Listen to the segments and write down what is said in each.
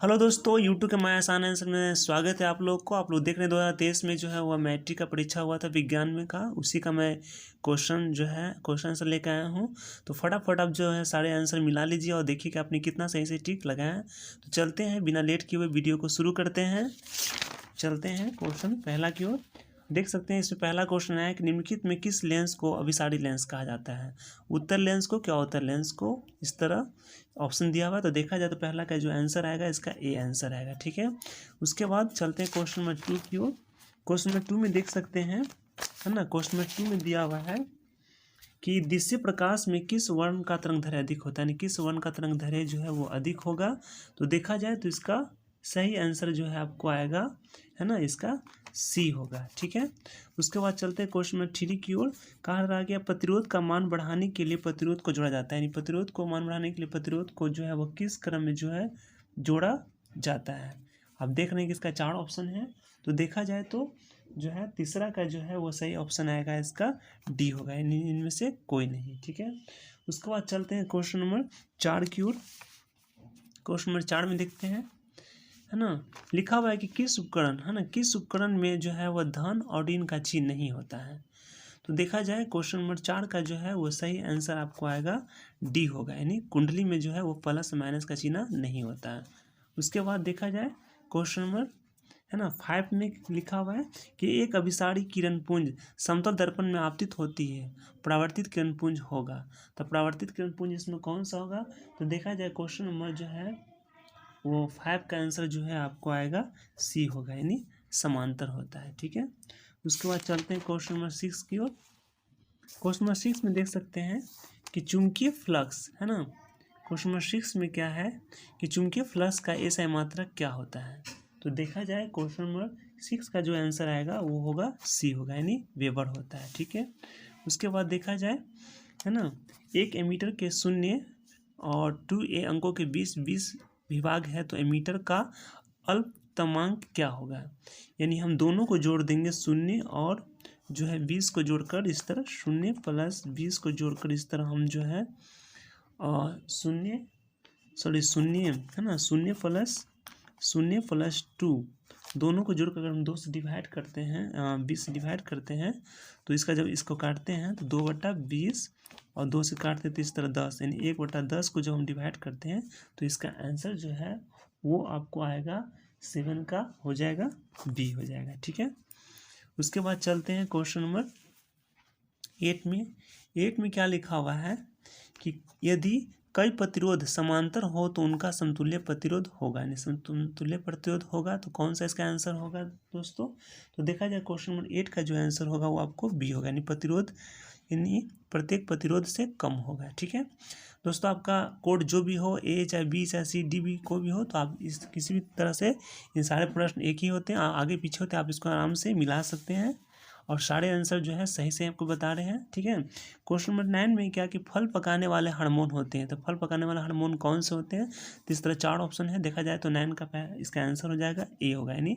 Hello दोस्तों, YouTube के my आसान आंसर में स्वागत है आप लोग को। आप लोग देख रहे हैं 2023 में जो है वह मैट्रिक का परीक्षा हुआ था विज्ञान में का, उसी का मैं क्वेश्चन आंसर लेकर आया हूं। तो फटाफट आप जो है सारे आंसर मिला लीजिए और देखिए कि आपने कितना सही से टिक लगाया है। तो चलते हैं, बिना लेट किए हुए वीडियो को शुरू करते हैं। चलते हैं क्वेश्चन पहला की ओर। देख सकते हैं इसमें पहला क्वेश्चन है कि निम्नलिखित में किस लेंस को अभिसारी लेंस कहा जाता है। उत्तर लेंस को, क्या उत्तर लेंस को, इस तरह ऑप्शन दिया हुआ है। तो देखा जाए तो पहला का जो आंसर आएगा इसका ए आंसर आएगा, ठीक है। उसके बाद चलते हैं क्वेश्चन नंबर 2 की ओर। क्वेश्चन नंबर 2 में देख सकते हैं, है ना, क्वेश्चन नंबर 2 में दिया हुआ है कि दृश्य प्रकाश में किस वर्ण का तरंगदैर्घ्य अधिक होता है, यानी किस वर्ण का तरंगदैर्घ्य जो है वो अधिक होगा। तो देखा जाए तो इसका सही आंसर जो है आपको आएगा, है ना, इसका सी होगा, ठीक है। उसके बाद चलते हैं क्वेश्चन नंबर 3 की ओर। कहा रहा गया प्रतिरोध का मान बढ़ाने के लिए प्रतिरोध को जोड़ा जाता है, यानी प्रतिरोध को मान बढ़ाने के लिए प्रतिरोध को जो है वो किस क्रम में जो है जोड़ा जाता है। आप देख रहे हैं कि इसका 4 ऑप्शन है। तो देखा जाए तो जो है तीसरा का जो है वो सही ऑप्शन आएगा, इसका डी होगा, यानी इनमें से कोई नहीं, ठीक है। उसके बाद चलते हैं क्वेश्चन नंबर 4 की ओर। क्वेश्चन नंबर 4 में देखते हैं, है ना, लिखा हुआ है कि किस उपकरण, है ना, किस उपकरण में जो है वह धन और ऋण का चिन्ह नहीं होता है। तो देखा जाए क्वेश्चन नंबर 4 का जो है वो सही आंसर आपको आएगा डी होगा, यानी कुंडली में जो है वो प्लस माइनस का चिन्ह नहीं होता है। उसके बाद देखा जाए क्वेश्चन नंबर, है ना, 5 में लिखा हुआ है कि एक अभिसारी किरण पुंज समतल दर्पण में आपतित होती है, परावर्तित किरण पुंज होगा। तो परावर्तित किरण पुंज इसमें कौन सा होगा। तो देखा जाए क्वेश्चन नंबर जो है वो 5 का आंसर जो है आपको आएगा सी होगा, यानी समांतर होता है, ठीक है। उसके बाद चलते हैं क्वेश्चन नंबर 6 की ओर। क्वेश्चन नंबर 6 में देख सकते हैं कि चुंबकीय फ्लक्स, है ना, क्वेश्चन नंबर 6 में क्या है कि चुंबकीय फ्लक्स का एसआई मात्रक क्या होता है। तो देखा जाए क्वेश्चन नंबर 6 का जो आंसर आएगा वो होगा सी होगा, यानी वेबर होता है, ठीक है। उसके बाद देखा जाए, है ना, एक एमीटर के 0 और 2a अंकों के बीच 20 विभाग है, तो एमीटर का अल्पतमांक क्या होगा। यानी हम दोनों को जोड़ देंगे, 0 और जो है 20 को जोड़कर इस तरह, 0 + 20 को जोड़कर इस तरह हम जो है 0 है ना, 0 + 2 दोनों को जोड़कर अगर हम 2 से डिवाइड करते हैं, 20 से डिवाइड करते हैं, तो इसका जब इसको काटते हैं तो 2/20 और 2 से काटते हैं तो इस तरह 10, यानी 1/10 को जब हम डिवाइड करते हैं तो इसका आंसर जो है वो आपको आएगा 7 का हो जाएगा, बी हो जाएगा, ठीक है। उसके बाद चलते हैं क्वेश्चन नंबर 8 में। 8 में क्या लिखा हुआ है कि यदि कई प्रतिरोध समांतर हो तो उनका समतुल्य प्रतिरोध होगा, यानी समतुल्य प्रतिरोध होगा तो कौन सा इसका आंसर होगा दोस्तों। तो देखा जाए क्वेश्चन नंबर 8 का जो आंसर होगा वो आपको बी होगा, यानी प्रतिरोध, यानी प्रत्येक प्रतिरोध से कम होगा, ठीक है। दोस्तों आपका कोड जो भी हो, ए चाहे बी चाहे सी डी भी कोई भी हो, तो आप इस किसी भी तरह से, इन सारे प्रश्न एक ही होते हैं, आगे पीछे होते हैं, आप इसको आराम से मिला सकते हैं और सारे आंसर जो है सही से आपको बता रहे हैं, ठीक है। क्वेश्चन नंबर 9 में क्या कि फल पकाने वाले हार्मोन होते हैं, तो फल पकाने वाले हार्मोन कौन से होते हैं। तो इस तरह 4 ऑप्शन है, देखा जाए तो 9 का इसका आंसर हो जाएगा ए होगा, यानी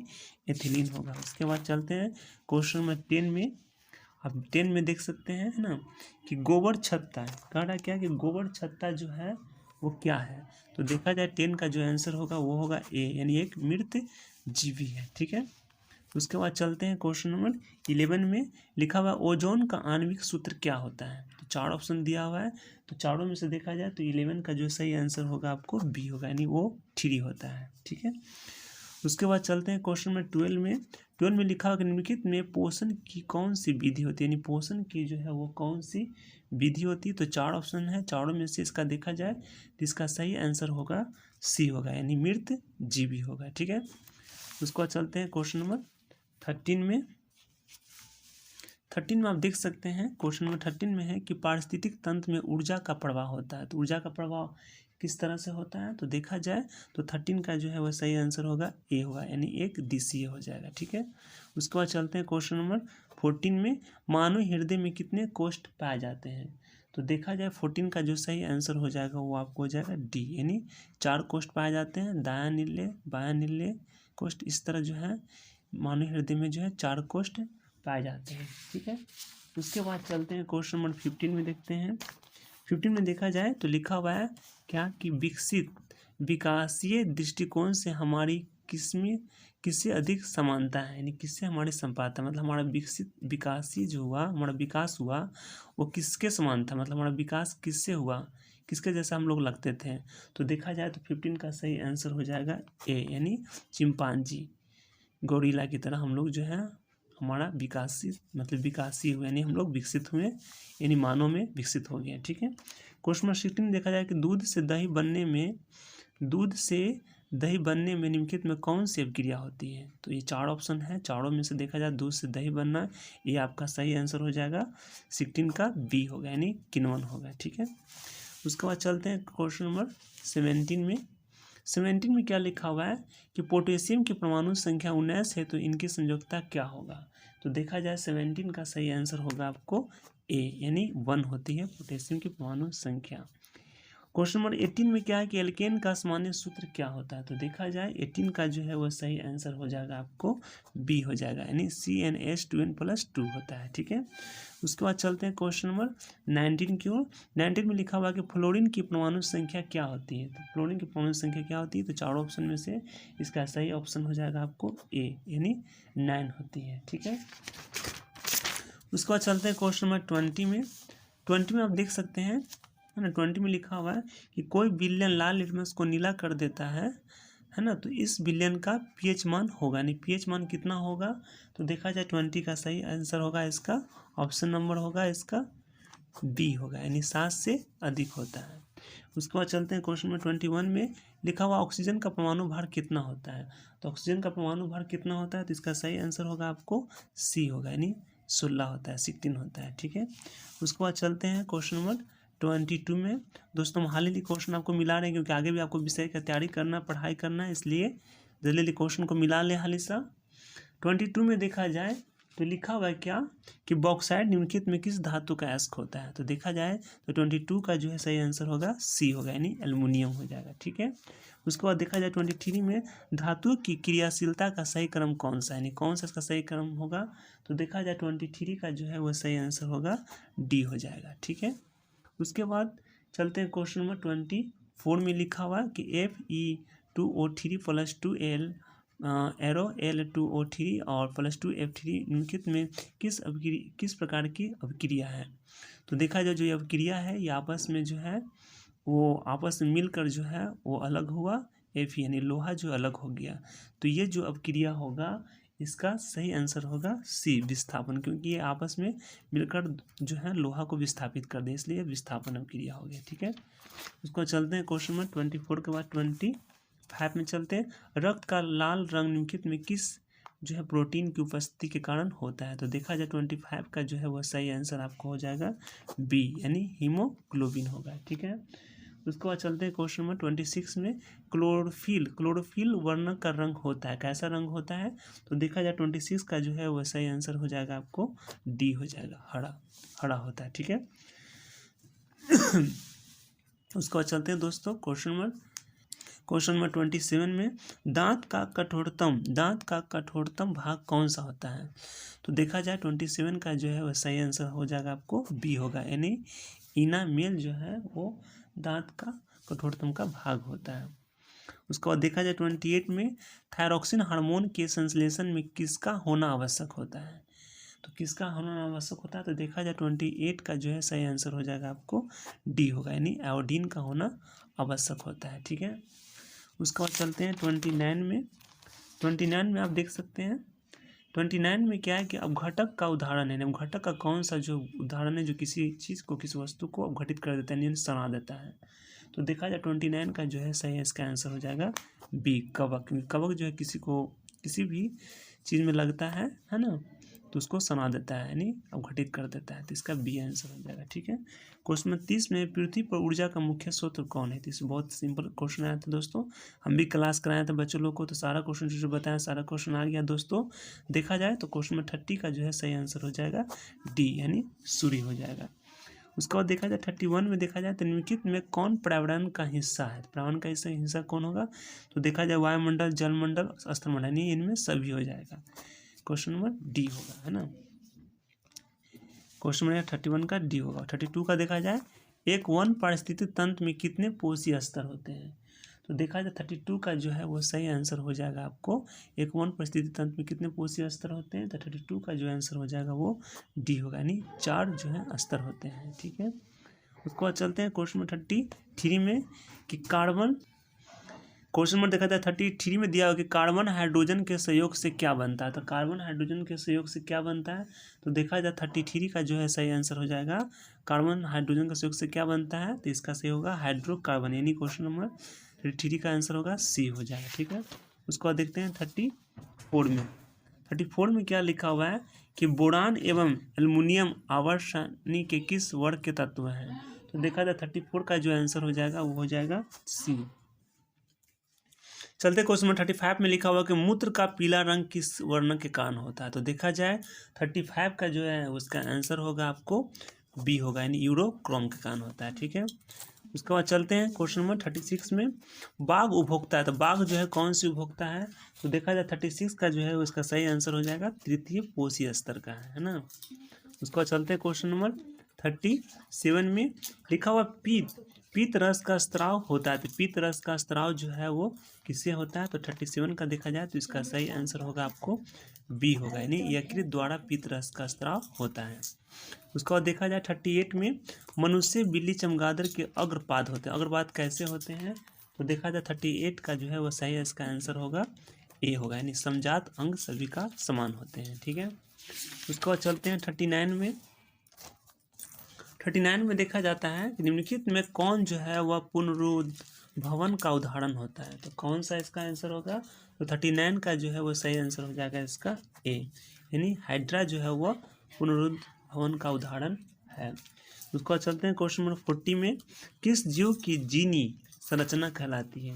एथिलीन होगा। उसके बाद चलते हैं क्वेश्चन नंबर 10 में। आप 10 में देख सकते हैं, है ना, कि गोबर छत्ता, कह रहा क्या कि गोबर छत्ता जो है वो क्या है। तो देखा जाए 10 का जो आंसर होगा वो होगा ए, यानी एक मृत जीवी है, ठीक है। उसके बाद चलते हैं क्वेश्चन नंबर 11 में। लिखा हुआ है ओजोन का आणविक सूत्र क्या होता है। तो 4 ऑप्शन दिया हुआ है, तो चारों में से देखा जाए तो 11 का जो सही आंसर होगा आपको बी होगा, यानी वो 3 होता है, ठीक है। उसके बाद चलते हैं क्वेश्चन नंबर 12 में। 12 में लिखा हुआ कि निम्नलिखित में पोषण की कौन सी विधि होती है, यानी पोषण की जो है वो कौन सी विधि होती है। तो 4 ऑप्शन है, चारों में से इसका देखा जाए तो इसका सही आंसर होगा सी होगा, यानी मृत जीवी होगा, ठीक है। उसके बाद चलते हैं क्वेश्चन नंबर 13 में। 13 में आप देख सकते हैं, क्वेश्चन नंबर 13 में है कि पारिस्थितिक तंत्र में ऊर्जा का प्रवाह होता है, तो ऊर्जा का प्रवाह किस तरह से होता है। तो देखा जाए तो 13 का जो है वह सही आंसर होगा ए होगा, यानी एक दिशीय हो जाएगा, ठीक है। उसके बाद चलते हैं क्वेश्चन नंबर 14 में। मानव हृदय में कितने कोष्ठ पाए जाते हैं। तो देखा जाए 14 का जो सही आंसर हो जाएगा वो आपको हो जाएगा डी, यानी 4 कोष्ठ पाए जाते हैं, दायां नीले बायां नीले कोष्ठ, इस तरह जो है मानव हृदय में जो है 4 कोष्ठ पाए जाते हैं, ठीक है। उसके बाद चलते हैं क्वेश्चन नंबर 15 में देखते हैं। 15 में देखा जाए तो लिखा हुआ है क्या कि विकसित विकासीय दृष्टिकोण से हमारी किसमें किससे अधिक समानता है, यानी किससे हमारी समानता, मतलब हमारा विकासीय जो हुआ, हमारा विकास हुआ वो किसके समान था, मतलब हमारा विकास किससे हुआ, किसके जैसा हम लोग लगते थे। तो देखा जाए तो 15 का सही आंसर हो जाएगा ए, यानी चिंपांजी, गोरिल्ला की तरह हम लोग जो है हमारा विकासी हुए, यानी हम लोग विकसित हुए, यानी मानव में विकसित हो गए। ठीक है। क्वेश्चन नंबर 16 देखा जाए कि दूध से दही बनने में निम्नलिखित में कौन सी अभिक्रिया होती है। तो ये 4 ऑप्शन है, चारों में से देखा जाए दूध से दही बनना, ये आपका सही आंसर हो जाएगा 16 का बी होगा, यानी किण्वन होगा। ठीक है। उसके बाद चलते हैं क्वेश्चन नंबर 17 में क्या लिखा हुआ है कि पोटेशियम की परमाणु संख्या 19 है तो इनकी संयोजकता क्या होगा। तो देखा जाए 17 का सही आंसर होगा आपको ए, यानी 1 होती है पोटेशियम की परमाणु संख्या। क्वेश्चन नंबर 18 में क्या है कि एल्केन का सामान्य सूत्र क्या होता है। तो देखा जाए 18 का जो है वो सही आंसर हो जाएगा आपको बी हो जाएगा, यानी CnH2n+2 होता है। ठीक है। उसके बाद चलते हैं क्वेश्चन नंबर 19 की ओर। 19 में लिखा हुआ है कि फ्लोरीन की परमाणु संख्या क्या होती है। तो फ्लोरीन की परमाणु संख्या क्या होती है, तो 4 ऑप्शन में से इसका सही ऑप्शन हो जाएगा आपको ए, यानी 9 होती है। ठीक है। उसके बाद चलते हैं क्वेश्चन नंबर 20 में आप देख सकते हैं, है ना, 20 में लिखा हुआ है कि कोई विलयन लाल लिटमस को नीला कर देता है ना, तो इस विलयन का पीएच मान होगा, यानी पीएच मान कितना होगा। तो देखा जाए 20 का सही आंसर होगा इसका ऑप्शन नंबर होगा इसका बी होगा, यानी 7 से अधिक होता है। उसके बाद चलते हैं क्वेश्चन नंबर 21 में लिखा हुआ ऑक्सीजन का परमाणु भार कितना होता है। तो ऑक्सीजन का परमाणु भार कितना होता है, तो इसका सही आंसर होगा आपको सी होगा, यानी 16 होता है, 16 होता है। ठीक है। उसके बाद चलते हैं क्वेश्चन नंबर 22 में। दोस्तों हम हाल ही क्वेश्चन आपको मिला रहे हैं क्योंकि आगे भी आपको विषय का तैयारी करना, पढ़ाई करना है, इसलिए जल्दी क्वेश्चन को मिला लें हाल ही सा। 22 में देखा जाए तो लिखा हुआ है क्या कि बॉक्साइट निम्नलिखित में किस धातु का अयस्क होता है। तो देखा जाए तो 22 का जो है सही आंसर होगा सी होगा, यानी एल्युमिनियम हो जाएगा। ठीक है। उसके बाद देखा जाए 23 में धातु की क्रियाशीलता का सही क्रम कौन सा है, यानी कौन सा इसका सही क्रम होगा। तो देखा जाए 23 का जो है वह सही आंसर होगा डी हो जाएगा। ठीक है। उसके बाद चलते हैं क्वेश्चन नंबर 24 में लिखा हुआ है कि Fe2O3+2L एरो L2O3 और +2F3 निम्नलिखित में किस प्रकार की अभिक्रिया है। तो देखा जाए जो ये अभिक्रिया है ये आपस में जो है वो आपस में मिलकर जो है वो अलग हुआ, Fe यानी लोहा जो अलग हो गया। तो ये जो अभिक्रिया होगा इसका सही आंसर होगा सी, विस्थापन, क्योंकि ये आपस में मिलकर जो है लोहा को विस्थापित कर दे, इसलिए विस्थापन अभिक्रिया हो गया। ठीक है। उसको चलते हैं क्वेश्चन नंबर 24 के बाद 25 में चलते हैं। रक्त का लाल रंग निम्नलिखित में किस जो है प्रोटीन की उपस्थिति के कारण होता है। तो देखा जाए 25 का जो है वह सही आंसर आपको हो जाएगा बी, यानी हीमोग्लोबिन होगा। ठीक है। उसके बाद चलते हैं क्वेश्चन नंबर 26 में। क्लोरोफिल वर्णक का रंग होता है, कैसा रंग होता है। तो देखा जाए 26 का जो है वह सही आंसर हो जाएगा आपको डी हो जाएगा, हरा होता है। ठीक है। उसके बाद चलते हैं दोस्तों क्वेश्चन नंबर 27 में दांत का कठोरतम भाग कौन सा होता है। तो देखा जाए 27 का जो है वह सही आंसर हो जाएगा आपको बी होगा, यानी इनामेल जो है वो दांत का कठोरतम का भाग होता है। उसके बाद देखा जाए 28 में थायरॉक्सिन हार्मोन के संश्लेषण में किसका होना आवश्यक होता है। तो किसका होना आवश्यक होता है। तो देखा जाए 28 का जो है सही आंसर हो जाएगा आपको डी होगा, यानी आयोडीन का होना आवश्यक होता है। ठीक है। उसके बाद चलते हैं 29 में आप देख सकते हैं 29 में क्या है कि अपघटक का उदाहरण है, अपघटक का कौन सा जो उदाहरण है जो किसी चीज़ को किसी वस्तु को अपघटित कर देता है, यानी सना देता है। तो देखा जाए 29 का जो है सही इसका आंसर हो जाएगा बी, कवक। कवक जो है किसी भी चीज़ में लगता है ना, तो उसको सना देता है, यानी अपघटित कर देता है। तो इसका बी आंसर हो जाएगा। ठीक है। क्वेश्चन नंबर 30 में पृथ्वी पर ऊर्जा का मुख्य स्रोत कौन है। तो इस बहुत सिंपल क्वेश्चन आया था दोस्तों, हम भी क्लास कराए थे बच्चों लोग को, तो सारा क्वेश्चन जो बताया सारा क्वेश्चन आ गया दोस्तों। देखा जाए तो क्वेश्चन नंबर 30 का जो है सही आंसर हो जाएगा डी, यानी सूर्य हो जाएगा। उसके बाद देखा जाए 31 में देखा जाए तो निम्नलिखित में कौन पर्यावरण का हिस्सा है। पर्यावरण का हिस्सा कौन होगा। तो देखा जाए वायुमंडल, जलमंडल, स्थलमंडल, यानी इनमें सभी हो जाएगा। क्वेश्चन नंबर डी होगा, है ना। क्वेश्चन नंबर 31 का डी होगा। 32 का देखा जाए एक वन पारिस्थितिक तंत्र में कितने पोषी स्तर होते हैं। तो देखा जाए 32 का जो है वो सही आंसर हो जाएगा आपको। एक वन परिस्थिति तंत्र में कितने कोशीय स्तर होते हैं, तो 32 का जो आंसर हो जाएगा वो डी होगा, यानी 4 जो है स्तर होते हैं। ठीक है, उसको बाद चलते हैं क्वेश्चन नंबर 33 में कि कार्बन, क्वेश्चन नंबर देखा जाए 33 में दिया हुआ कि कार्बन हाइड्रोजन के सहयोग से क्या बनता है। तो कार्बन हाइड्रोजन के सहयोग से क्या बनता है, तो देखा जाए 33 का जो है सही आंसर हो जाएगा कार्बन हाइड्रोजन के सहयोग से क्या बनता है, तो इसका सही होगा हाइड्रोकार्बन, यानी क्वेश्चन नंबर 33 का आंसर होगा सी हो जाएगा। ठीक है, उसको बाद देखते हैं 34 में। 34 में क्या लिखा हुआ है कि बोरान एवं एल्युमिनियम आवर्षणी के किस वर्ग के तत्व हैं। तो देखा जाए 34 का जो आंसर हो जाएगा वो हो जाएगा सी। चलते क्वेश्चन नंबर 35 में लिखा हुआ कि मूत्र का पीला रंग किस वर्ण के कारण होता है। तो देखा जाए 35 का जो है उसका आंसर होगा आपको बी होगा, यानी यूरोक्रोम के कारण होता है। ठीक है, उसके बाद चलते हैं क्वेश्चन नंबर 36 में। बाघ उपभोक्ता है, तो बाघ जो है कौन सी उपभोक्ता है, तो देखा जाए 36 का जो है उसका सही आंसर हो जाएगा तृतीय पोषी स्तर का है ना। उसके बाद चलते हैं क्वेश्चन नंबर 37 में लिखा हुआ पीत रस का स्त्राव होता है। तो पीत रस का स्त्राव जो है वो किससे होता है, तो 37 का देखा जाए तो इसका सही आंसर होगा आपको बी होगा, यानी यकृत द्वारा पीत रस का स्त्राव होता है। उसके बाद देखा जाए 38 में मनुष्य, बिल्ली, चमगादड़ के अग्रपाद होते हैं। अग्रपाद कैसे होते हैं, तो देखा जाए 38 का जो है वो सही, इसका आंसर होगा ए होगा, यानी समजात अंग सभी का समान होते हैं। ठीक है, उसके बाद चलते हैं 39 में। 39 में देखा जाता है कि निम्नलिखित में कौन जो है वह पुनरुद्भवन का उदाहरण होता है। तो कौन सा इसका आंसर होगा, तो 39 का जो है वो सही आंसर हो जाएगा इसका ए, यानी हाइड्रा जो है वह पुनरुद्भवन का उदाहरण है। उसको बाद चलते हैं क्वेश्चन नंबर 40 में। किस जीव की जीनी संरचना कहलाती है,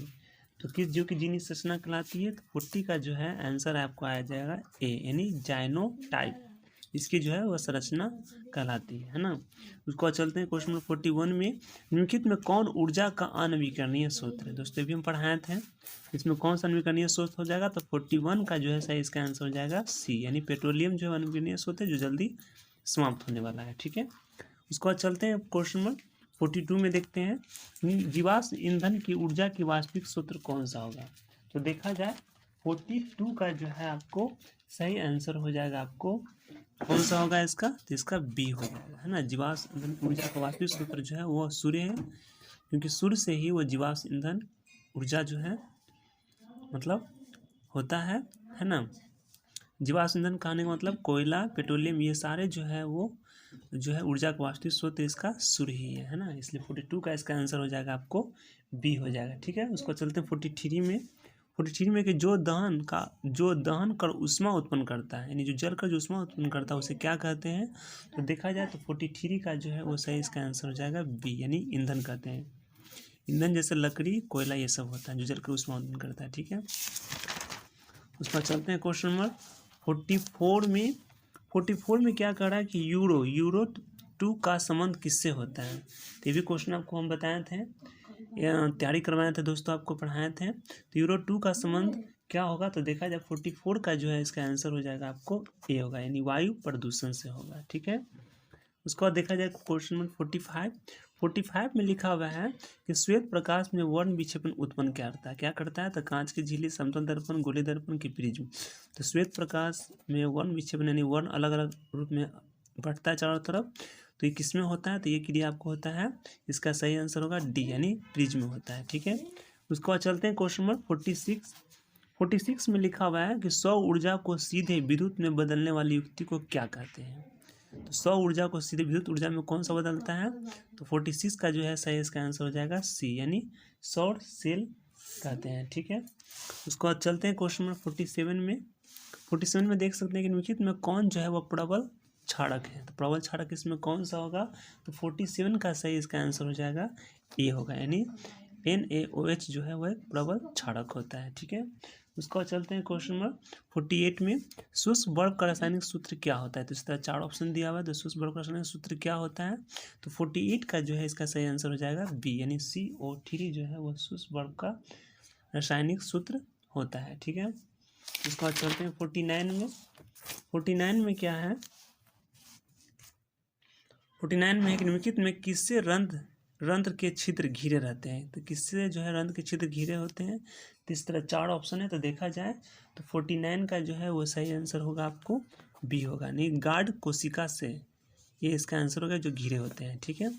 तो किस जीव की जीनी संरचना कहलाती है, तो 40 का जो है आंसर आपको आ जाएगा ए, यानी जाइनोटाइप, इसकी जो है वह संरचना कहलाती है ना। उसको बाद चलते हैं क्वेश्चन नंबर 41 में। निम्नलिखित में कौन ऊर्जा का अनवीकरणीय स्रोत है। दोस्तों भी हम पढ़ाए थे, इसमें कौन सा अनवीकरणीय स्रोत हो जाएगा, तो 41 का जो है सही इसका आंसर हो जाएगा सी, यानी पेट्रोलियम जो है अनवीकरणीय स्रोत है जो जल्दी समाप्त होने वाला है। ठीक है, उसके बाद चलते हैं क्वेश्चन नंबर 42 में देखते हैं जीवाश्म ईंधन की ऊर्जा की वास्तविक सूत्र कौन सा होगा। तो देखा जाए 42 का जो है आपको सही आंसर हो जाएगा आपको कौन सा होगा इसका, तो इसका बी हो जाएगा, है ना। जीवाश्म ईंधन ऊर्जा का वास्तविक सूत्र जो है वो सूर्य है, क्योंकि सूर्य से ही वो जीवाश्म ईंधन ऊर्जा जो है मतलब होता है ना। जीवाश्म ईंधन कहने का मतलब कोयला, पेट्रोलियम, ये सारे जो है वो जो है ऊर्जा का वास्तविक स्रोत इसका सूर्य ही है ना। इसलिए 42 का इसका आंसर हो जाएगा आपको बी हो जाएगा। ठीक है, उसको चलते हैं 43 में। 43 में कि जो दहन कर ऊष्मा उत्पन्न करता है, यानी जो जल कर जो ऊष्मा उत्पन्न करता है उसे क्या कहते हैं। तो देखा जाए तो 43 का जो है वो सही इसका आंसर हो जाएगा बी, यानी ईंधन कहते हैं। ईंधन जैसे लकड़ी, कोयला, ये सब होता है जो जल कर ऊष्मा उत्पन्न करता है। ठीक है, उस पर चलते हैं क्वेश्चन नंबर 44 में। 44 में क्या कह रहा है कि यूरो 2 का संबंध किससे होता है। तो ये भी क्वेश्चन आपको हम बताए थे, तैयारी करवाए थे दोस्तों, आपको पढ़ाए थे। तो यूरो 2 का संबंध क्या होगा, तो देखा जाए 44 का जो है इसका आंसर हो जाएगा आपको ए होगा, यानी वायु प्रदूषण से होगा। ठीक है, उसके बाद देखा जाए क्वेश्चन नंबर 45 में लिखा हुआ है कि श्वेत प्रकाश में वर्ण विक्षेपण उत्पन्न क्या करता है, तो कांच की झिल्ली, समतल दर्पण, गोले दर्पण की प्रिज्म। तो श्वेत प्रकाश में वर्ण विक्षेपण यानी वर्ण अलग अलग रूप में बढ़ता है चारों तरफ, तो ये किस में होता है, तो ये क्रिया आपको होता है, इसका सही आंसर होगा डी, यानी प्रिज्म में होता है। ठीक है, उसके बाद चलते हैं क्वेश्चन नंबर 46 में लिखा हुआ है कि सौर ऊर्जा को सीधे विद्युत में बदलने वाली युक्ति को क्या कहते हैं। तो सौर ऊर्जा को सीधे विद्युत ऊर्जा में कौन सा बदलता है, तो 46 का जो है सही इसका आंसर हो जाएगा सी, यानी सौर सेल कहते हैं। ठीक है, उसके बाद चलते हैं क्वेश्चन नंबर 47 में देख सकते हैं कि निम्नलिखित में कौन जो है वह प्रबल क्षारक है। तो प्रबल क्षारक इसमें कौन सा होगा, तो 47 का सही इसका आंसर हो जाएगा ए होगा, यानी NaOH जो है वह प्रबल क्षारक होता है। ठीक है, उसके बाद चलते हैं क्वेश्चन नंबर 48 में। शुष्क बर्फ का रासायनिक सूत्र क्या होता है। तो इस तरह 4 ऑप्शन दिया हुआ है, तो शुष्क बर्फ का रासायनिक सूत्र क्या होता है, तो 48 का जो है इसका सही आंसर हो जाएगा बी, यानी CO3 जो है वह शुष्क बर्फ का रासायनिक सूत्र होता है। ठीक है, उसके बाद चलते हैं 49 में क्या है, 49 में है कि निम्नलिखित में किससे रंध्र रंध्र के छिद्र घिरे रहते हैं। तो किससे जो है रंध्र के छिद्र घिरे होते हैं? तो इस तरह 4 ऑप्शन है, तो देखा जाए तो 49 का जो है वो सही आंसर होगा आपको बी होगा, नहीं गार्ड कोशिका से, ये इसका आंसर होगा जो घिरे होते हैं। ठीक है,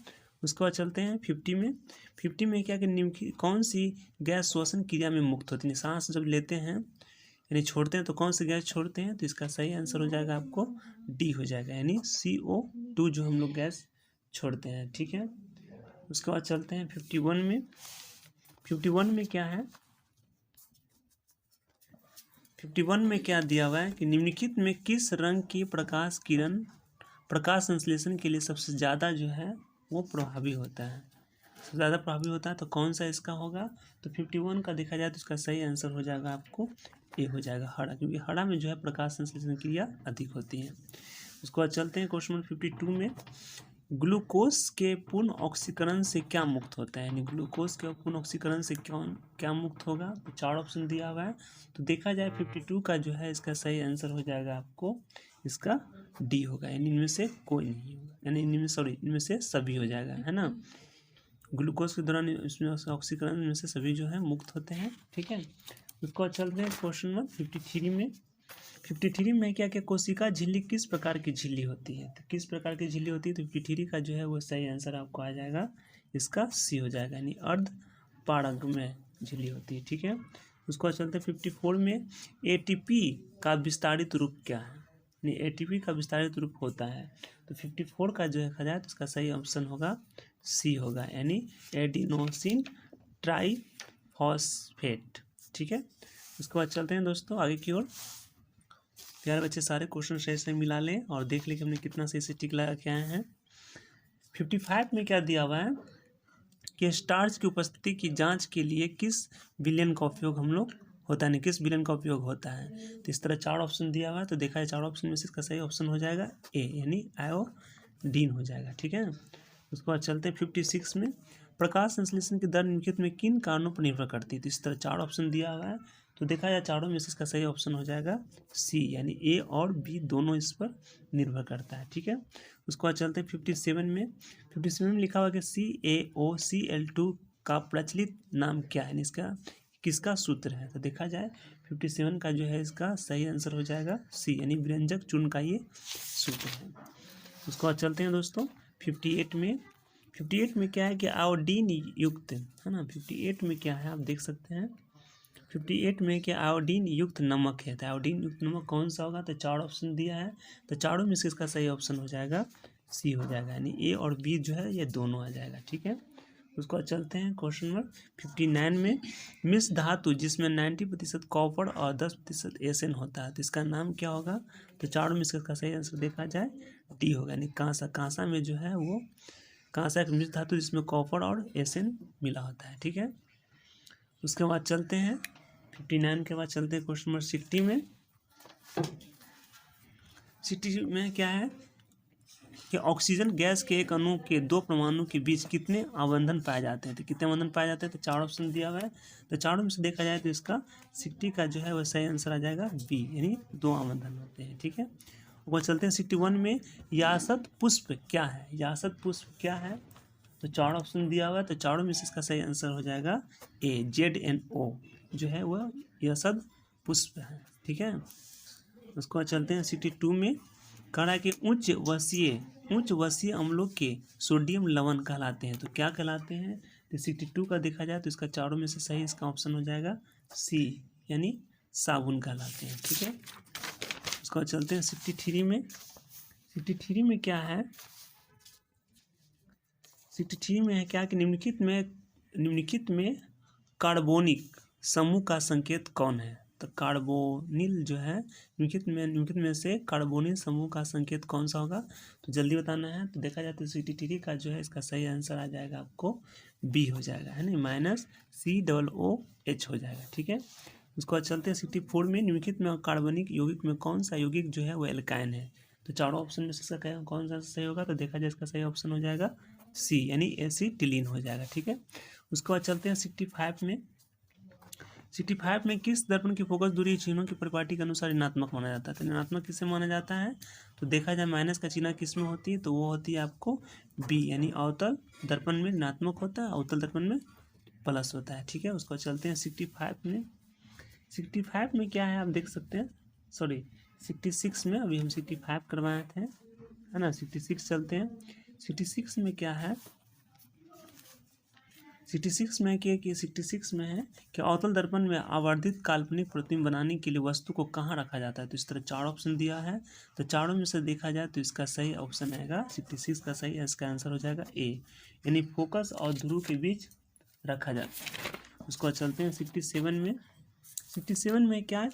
उसके बाद चलते हैं 50 में। 50 में क्या कि निम्नलिखित कौन सी गैस श्वसन क्रिया में मुक्त होती है? सांस जब लेते हैं यानी छोड़ते हैं तो कौन सी गैस छोड़ते हैं? तो इसका सही आंसर हो जाएगा आपको डी हो जाएगा, यानी CO2 जो हम लोग गैस छोड़ते हैं। ठीक है, उसके बाद चलते हैं 51 में। 51 में क्या है? 51 में क्या दिया हुआ है कि निम्नलिखित में किस रंग की प्रकाश किरण प्रकाश संश्लेषण के लिए सबसे ज़्यादा जो है वो प्रभावी होता है? सबसे ज़्यादा प्रभावी होता है तो कौन सा इसका होगा? तो 51 का देखा जाए तो इसका सही आंसर हो जाएगा आपको ए हो जाएगा, हरा, क्योंकि हरा में जो है प्रकाश संश्लेषण क्रिया अधिक होती है। उसके बाद चलते हैं क्वेश्चन नंबर 52 में। ग्लूकोज के पूर्ण ऑक्सीकरण से क्या मुक्त होता है? यानी ग्लूकोज के पूर्ण ऑक्सीकरण से क्या मुक्त होगा? तो 4 ऑप्शन दिया हुआ है, तो देखा जाए 52 का जो है इसका सही आंसर हो जाएगा आपको इसका डी होगा, यानी इनमें से कोई नहीं होगा, यानी इनमें से सभी हो जाएगा, है ना। ग्लूकोज के दौरान इसमें ऑक्सीकरण में से सभी जो है मुक्त होते हैं। ठीक है, उसको चलते हैं क्वेश्चन नंबर 53 में। 53 में क्या क्या कोशिका झिल्ली किस प्रकार की झिल्ली होती है? तो किस प्रकार की झिल्ली होती है? तो 53 का जो है वो सही आंसर आपको आ जाएगा इसका सी हो जाएगा, यानी अर्ध पारगम्य झिल्ली होती है। ठीक है, उसको बाद चलते हैं 54 में। ATP का विस्तारित रूप क्या है? यानी ATP का विस्तारित रूप होता है, तो 54 का जो है खा जाए तो इसका सही ऑप्शन होगा सी होगा, यानी एडिनोसिन ट्राइफॉस्फेट। ठीक है, उसके बाद चलते हैं दोस्तों आगे की ओर। प्यारे बच्चे सारे क्वेश्चन सही से मिला लें और देख लें कि हमने कितना सही से टिक लगा के आए हैं। 55 में क्या दिया हुआ है कि स्टार्च की उपस्थिति की जांच के लिए किस विलेन का उपयोग हम लोग होता है, किस विलेन का उपयोग होता है? तो इस तरह 4 ऑप्शन दिया हुआ है, तो देखा है 4 ऑप्शन में से इसका सही ऑप्शन हो जाएगा ए, यानी आयोडीन हो जाएगा। ठीक है, उसके बाद चलते हैं 56 में। प्रकाश संश्लेषण की दर निम्नलिखित में किन कारणों पर निर्भर करती है? तो इस तरह 4 ऑप्शन दिया हुआ है, तो देखा जाए चारों में से इसका सही ऑप्शन हो जाएगा सी, यानी ए और बी दोनों इस पर निर्भर करता है। ठीक है, उसके बाद चलते हैं 57 में। 57 में लिखा हुआ कि CaOCl2 का प्रचलित नाम क्या है? इसका किसका सूत्र है? तो देखा जाए 57 का जो है इसका सही आंसर हो जाएगा सी, यानी व्यंजक चूर्ण का ये सूत्र है। उसके बाद चलते हैं दोस्तों 58 में। 58 में क्या है कि आयोडीन युक्त, है ना। 58 में क्या है आप देख सकते हैं, 58 में क्या आयोडीन युक्त नमक है। तो आयोडीन युक्त नमक कौन सा होगा? तो 4 ऑप्शन दिया है, तो चारों में से इसका सही ऑप्शन हो जाएगा सी हो जाएगा, यानी ए और बी जो है ये दोनों आ जाएगा। ठीक है, उसको बाद चलते हैं क्वेश्चन नंबर 59 में। मिश्र धातु जिसमें 90% कॉपर और 10% एसएन होता है, तो इसका नाम क्या होगा? तो चारों में इसका सही आंसर देखा जाए डी होगा, यानी कांसा। कांसा में जो है वो कांसा एक मिश्र धातु जिसमें कॉपर और एसएन मिला होता है। ठीक है, उसके बाद चलते हैं 59 के बाद चलते हैं क्वेश्चन नंबर 60 में। 60 में क्या है कि ऑक्सीजन गैस के एक अणु के 2 परमाणु के बीच कितने आबंधन पाए जाते हैं? तो कितने आबंधन पाए जाते हैं? तो 4 ऑप्शन दिया हुआ है, तो चारों में से देखा जाए तो इसका 60 का जो है वह सही आंसर आ जाएगा बी, यानी 2 आबंधन होते हैं। ठीक है, ऊपर चलते हैं 61 में। यासत पुष्प क्या है? यासत पुष्प क्या है? तो 4 ऑप्शन दिया हुआ है, तो चारों में से इसका सही आंसर हो जाएगा ए, ZNO जो है वह यासत पुष्प है। ठीक है, उसको बाद चलते हैं 62 में। कह रहा है कि उच्च वसीय अम्लों के सोडियम लवण कहलाते हैं, तो क्या कहलाते हैं? तो 62 का देखा जाए तो इसका चारों में से सही इसका ऑप्शन हो जाएगा सी, यानी साबुन कहलाते हैं। ठीक है, उसको बाद चलते हैं 63 में। 63 में क्या है? 63 में है क्या कि निम्नलिखित में कार्बोनिक समूह का संकेत कौन है? तो कार्बोनिल जो है निम्नलिखित में से कार्बोनिल समूह का संकेत कौन सा होगा? तो जल्दी बताना है, तो देखा जाए तो CT3 का जो है इसका सही आंसर आ जाएगा आपको बी हो जाएगा, है ना, -COOH हो जाएगा। ठीक है, उसको बाद चलते हैं 64 में। निम्नलिखित में कार्बनिक यौगिक में कौन सा यौगिक जो है वो एल्काइन है? तो चारों ऑप्शन में से इसका कौन सा सही होगा? तो देखा जाए इसका सही ऑप्शन हो जाएगा सी, यानी एसिटिलीन हो जाएगा। ठीक है, उसके बाद चलते हैं 65 में। 65 में किस दर्पण की फोकस दूरी चिन्हों की परिपाटी के अनुसार ऋणात्मक माना जाता है? तो ऋणात्मक किससे माना जाता है? तो देखा जाए माइनस का चिन्ह किस में होती है, तो वो होती है आपको बी, यानी अवतल दर्पण में ऋणात्मक होता है, अवतल दर्पण में प्लस होता है। ठीक है, उसको चलते हैं 65 में। 65 में क्या है आप देख सकते हैं, सॉरी 66 में, अभी हम 65 करवाए थे, है ना। 66 चलते हैं। 66 में क्या है, 66 में क्या कि 66 में है कि अवतल दर्पण में आवर्धित काल्पनिक प्रतिबिंब बनाने के लिए वस्तु को कहाँ रखा जाता है। तो इस तरह 4 ऑप्शन दिया है, तो चारों में से देखा जाए तो इसका सही ऑप्शन आएगा 66 का सही है, इसका आंसर हो जाएगा ए, यानी फोकस और ध्रुव के बीच रखा जाता है। उसको चलते हैं 67 में। 67 में क्या है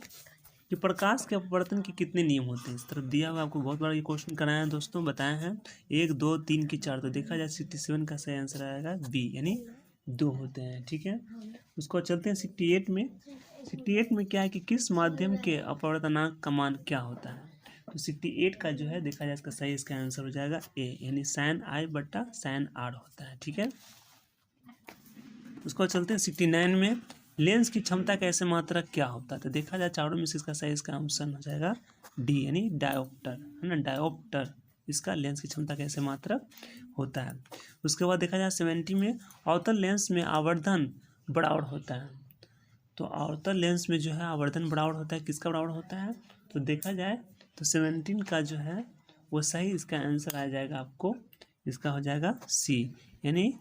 कि प्रकाश के अपवर्तन के कितने नियम होते हैं। इस तरफ दिया हुआ आपको बहुत बड़ा ये क्वेश्चन कराया है दोस्तों, बताए हैं 1 2 3 की 4, तो देखा जाए 67 का सही आंसर आएगा बी, यानी 2 होते हैं। ठीक है, उसको चलते हैं 68 में। 68 में क्या है कि किस माध्यम के अपवर्तनांक का मान क्या होता है। तो 68 का जो है देखा जाए इसका सही, इसका आंसर हो जाएगा ए, यानी sin I बटा sin R होता है। ठीक है, उसको चलते हैं 69 में। लेंस की क्षमता का ऐसे मात्रक क्या होता है। तो देखा जाए चारों में से इसका सही, इसका ऑप्शन हो जाएगा डी, यानी डायोप्टर, है ना। डायोप्टर इसका लेंस की क्षमता का ऐसे मात्रक होता है। उसके बाद देखा जाए 70 में अवतल लेंस में आवर्धन बराबर होता है। तो अवतल लेंस में जो है आवर्धन बराबर होता है, किसका बराबर होता है। तो देखा जाए तो 17 का जो है वो सही, इसका आंसर आ जाएगा आपको, इसका हो जाएगा सी, यानी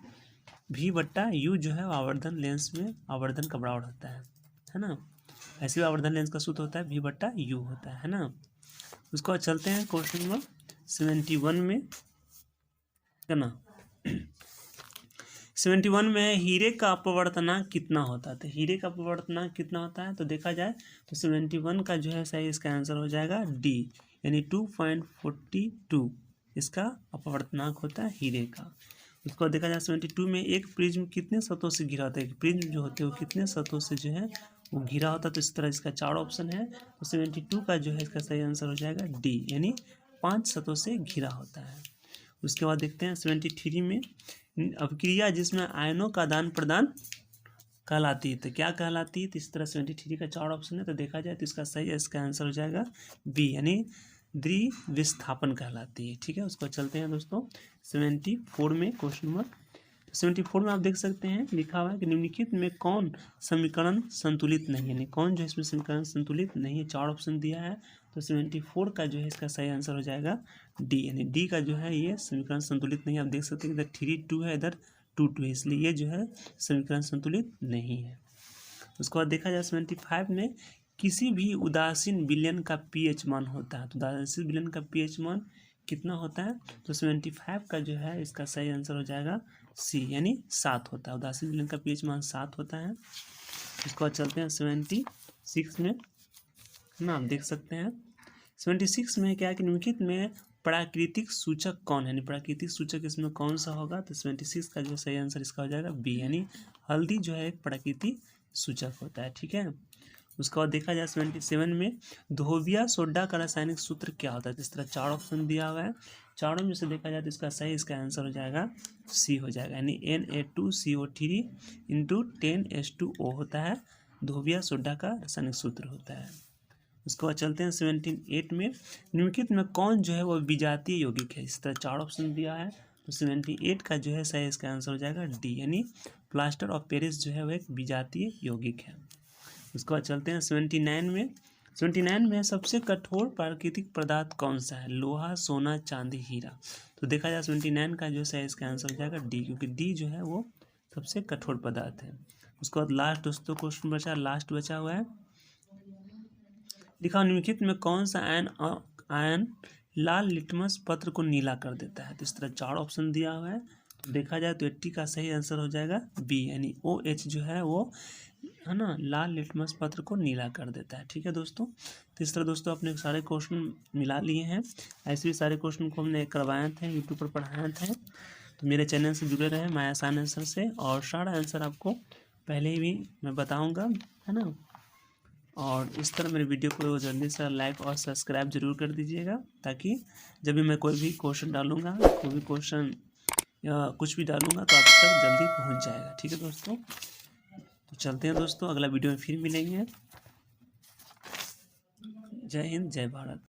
भी बट्टा यू जो है आवर्धन लेंस में आवर्धन का बराबर होता है ना। ऐसे भी आवर्धन लेंस का सूत्र होता है भी बट्टा यू होता है ना। उसको बाद चलते हैं क्वेश्चन नंबर 71 में, है ना। 71 में हीरे का अपवर्तनांक कितना होता है। तो हीरे का अपवर्तनांक कितना होता है, तो देखा जाए तो 71 का जो है सही, इसका आंसर हो जाएगा डी, यानी 2.42 इसका अपवर्तनांक होता है हीरे का। उसको देखा जाए 72 में एक प्रिज्म कितने सतहों से घिरा होता है। प्रिज्म जो होते हैं वो कितने सतहों से जो है वो घिरा होता है। तो इस तरह इसका 4 ऑप्शन है, तो 72 का जो है इसका सही आंसर हो जाएगा डी, यानी 5 सतहों से घिरा होता है। उसके बाद देखते हैं 73 में अभिक्रिया जिसमें आयनों का आदान प्रदान कहलाती है। तो क्या कहलाती है, तो इस तरह 73 का 4 ऑप्शन है, तो देखा जाए तो इसका सही है, इसका आंसर हो जाएगा बी, यानी द्विविस्थापन कहलाती है। ठीक है, उसको चलते हैं दोस्तों 74 में। क्वेश्चन नंबर 74 में आप देख सकते हैं लिखा हुआ है कि निम्नलिखित में कौन समीकरण संतुलित नहीं है, यानी कौन जो है इसमें समीकरण संतुलित नहीं है। 4 ऑप्शन दिया है, तो 74 का जो है इसका सही आंसर हो जाएगा डी, यानी डी का जो है ये समीकरण संतुलित नहीं है। आप देख सकते हैं इधर 3 2 है, इधर 2 2 है, इसलिए ये जो है समीकरण संतुलित नहीं है। उसके बाद देखा जाए 75 में किसी भी उदासीन विलयन का पीएच मान होता है। तो उदासीन विलयन का पीएच मान कितना होता है, तो 75 का जो है इसका सही आंसर हो जाएगा सी, यानी 7 होता है। उदासीन विलयन का पीएच मान 7 होता है। उसके बाद चलते हैं 76 में, है ना। आप देख सकते हैं 76 में क्या है कि निम्नलिखित में प्राकृतिक सूचक कौन है, यानी प्राकृतिक सूचक इसमें कौन सा होगा। तो 76 का जो सही आंसर इसका हो जाएगा बी, यानी हल्दी जो है एक प्राकृतिक सूचक होता है। ठीक है, उसके बाद देखा जाए 77 में धोबिया सोडा का रासायनिक सूत्र क्या होता है। इस तरह 4 ऑप्शन दिया हुआ है, चारों में से देखा जाए तो इसका सही, इसका आंसर हो जाएगा सी हो जाएगा, यानी Na2CO3 इंटू 10H2O होता है, धोबिया सोडा का रासायनिक सूत्र होता है। उसके बाद चलते हैं 78 में निम्नलिखित में कौन जो है वो विजातीय यौगिक है। इस तरह 4 ऑप्शन दिया है, तो 78 का जो है सही, इसका आंसर हो जाएगा डी, यानी प्लास्टर ऑफ पेरिस जो है वो एक विजातीय यौगिक है। उसके बाद चलते हैं 79 में। 79 में सबसे कठोर प्राकृतिक पदार्थ कौन सा है, लोहा, सोना, चांदी, हीरा। तो देखा जाए 79 का जो है इसका आंसर हो जाएगा डी, क्योंकि डी जो है वो सबसे कठोर पदार्थ है। उसके बाद लास्ट दोस्तों क्वेश्चन बचा, लास्ट बचा हुआ है, लिखा निम्नलिखित में कौन सा आयन लाल लिटमस पत्र को नीला कर देता है। तो इस तरह 4 ऑप्शन दिया हुआ है, तो देखा जाए तो 80 का सही आंसर हो जाएगा बी, यानी OH जो है वो, है ना, लाल लिटमस पत्र को नीला कर देता है। ठीक है दोस्तों, तो इस तरह दोस्तों अपने सारे क्वेश्चन मिला लिए हैं। ऐसे भी सारे क्वेश्चन को हमने करवाए थे, यूट्यूब पर पढ़ाए थे। तो मेरे चैनल से जुड़े रहे मैं आसान आंसर से, और सारा आंसर आपको पहले ही भी मैं बताऊँगा, है ना। और इस तरह मेरे वीडियो को जल्दी से लाइक और सब्सक्राइब जरूर कर दीजिएगा, ताकि जब भी मैं कोई भी क्वेश्चन डालूंगा, कोई भी क्वेश्चन या कुछ भी डालूंगा तो आप तक जल्दी पहुंच जाएगा। ठीक है दोस्तों। तो चलते हैं दोस्तों, अगला वीडियो में फिर मिलेंगे। जय हिंद, जय भारत।